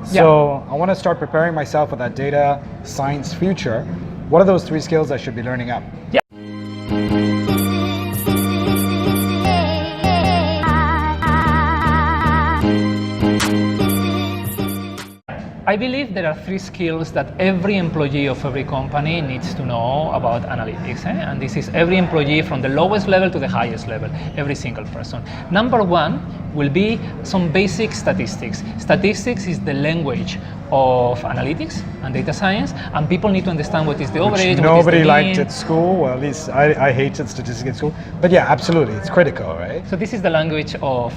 So I want to start preparing myself for that data science future. What are those 3 skills I should be learning up? Yeah. I believe there are 3 skills that every employee of every company needs to know about analytics. And this is every employee from the lowest level to the highest level, every single person. Number 1 will be some basic statistics. Statistics is the language of analytics and data science, and people need to understand what is the average, nobody liked at school. Well, at least I hated statistics at school. But yeah, absolutely, it's critical, right? So this is the language of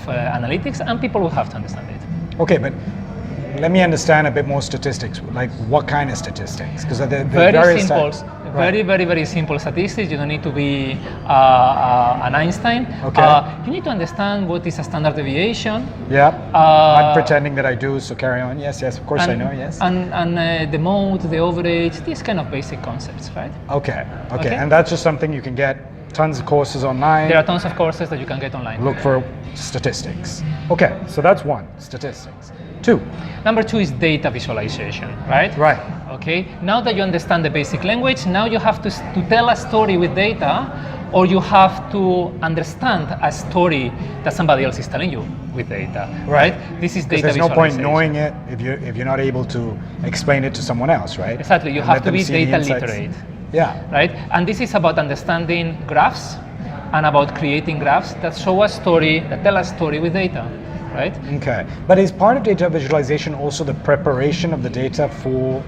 analytics, and people will have to understand it. Okay, but let me understand a bit more statistics. Like, what kind of statistics? Because they're very simple, very simple statistics. You don't need to be an Einstein. Okay. You need to understand what is a standard deviation. Yeah. I'm pretending that I do, so carry on. Yes, of course I know. Yes. And the mode, the average, these kind of basic concepts, right? Okay. And that's just something you can get. Tons of courses online. There are tons of courses that you can get online. Look for statistics. Okay, so that's 1, statistics. 2. Number 2 is data visualization, right? Right. Okay, now that you understand the basic language, now you have to tell a story with data, or you have to understand a story that somebody else is telling you with data, right? This is data visualization. There's no point knowing it if you're not able to explain it to someone else, right? Exactly, you have to be data literate. Yeah. Right? And this is about understanding graphs and about creating graphs that show a story, that tell a story with data, right? Okay. But is part of data visualization also the preparation of the data for,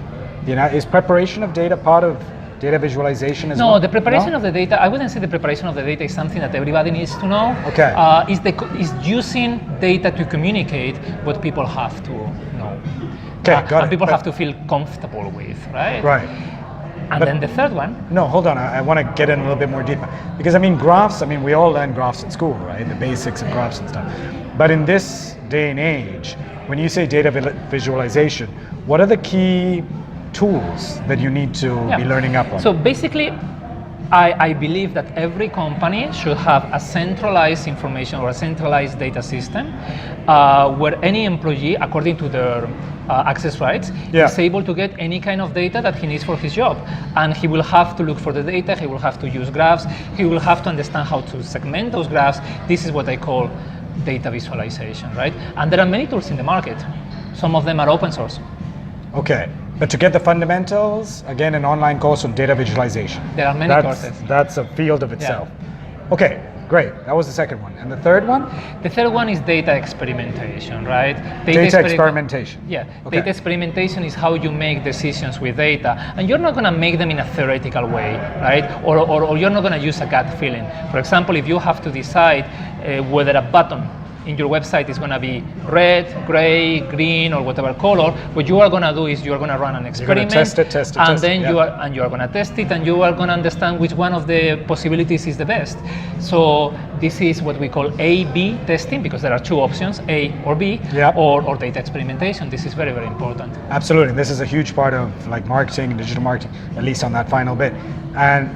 is preparation of data part of data visualization as well? No, the preparation of the data, I wouldn't say the preparation of the data is something that everybody needs to know. Okay. Is using data to communicate what people have to know. Okay, got it. And people have to feel comfortable with, right? Right. And then the third one. No, hold on. I want to get in a little bit more deeper. Because graphs, we all learn graphs at school, right? The basics of graphs and stuff. But in this day and age, when you say data visualization, what are the key tools that you need to be learning up on? So basically, I believe that every company should have a centralized information or a centralized data system where any employee, according to their access rights, is able to get any kind of data that he needs for his job. And he will have to look for the data, he will have to use graphs, he will have to understand how to segment those graphs. This is what I call data visualization, right? And there are many tools in the market. Some of them are open source. Okay. But to get the fundamentals, again, an online course on data visualization. There are many courses. That's a field of itself. Yeah. Okay, great. That was the second one. And the third one? The third one is data experimentation, right? Data experimentation. Yeah. Okay. Data experimentation is how you make decisions with data. And you're not going to make them in a theoretical way, right? Or you're not going to use a gut feeling. For example, if you have to decide whether a button in your website is going to be red, gray, green, or whatever color, what you are going to do is you are going to run an experiment. You're going to test it, and then you are going to test it, and you are going to understand which one of the possibilities is the best. So this is what we call A/B testing, because there are 2 options, A or B, or data experimentation. This is very, very important. Absolutely. This is a huge part of marketing, digital marketing, at least on that final bit. And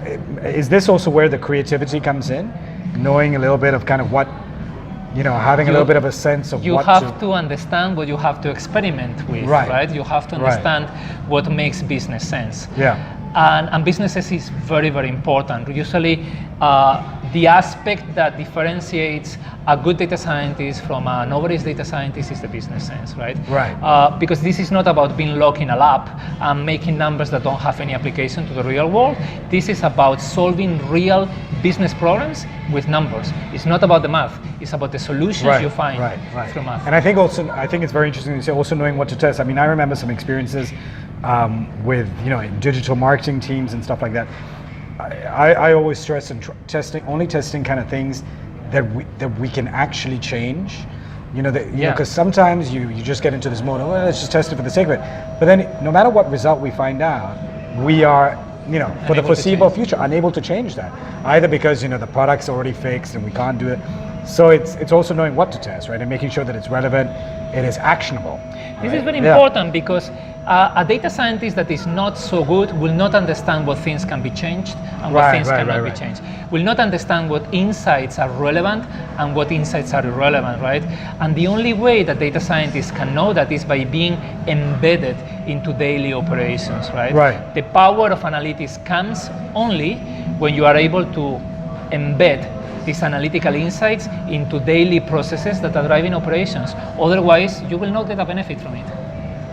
is this also where the creativity comes in? Knowing a little bit of kind of what, having a little bit of a sense of you have to understand what you have to experiment with, right? You have to understand what makes business sense. Yeah. And businesses is very, very important. Usually, the aspect that differentiates a good data scientist from an average data scientist is the business sense, right? Right. Because this is not about being locked in a lab and making numbers that don't have any application to the real world. This is about solving real business problems with numbers. It's not about the math. It's about the solutions you find through math. And I think it's very interesting to say also knowing what to test. I remember some experiences with digital marketing teams and stuff like that. I always stress on only testing kind of things that we can actually change. Because sometimes you just get into this mode, let's just test it for the sake of it. But then no matter what result we find out, we are for the foreseeable future unable to change that. Either because the product's already fixed and we can't do it, So it's also knowing what to test, right? And making sure that it's relevant, it is actionable. This right? is very Yeah. important because a data scientist that is not so good will not understand what things can be changed and what things cannot be changed. Will not understand what insights are relevant and what insights are irrelevant, right? And the only way that data scientists can know that is by being embedded into daily operations, right? Right. The power of analytics comes only when you are able to embed these analytical insights into daily processes that are driving operations. Otherwise, you will not get a benefit from it.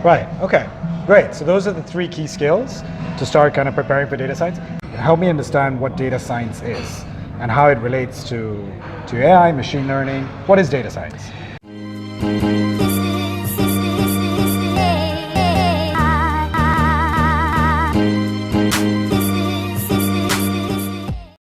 Right, okay, great. So those are the 3 key skills to start kind of preparing for data science. Help me understand what data science is and how it relates to AI, machine learning. What is data science?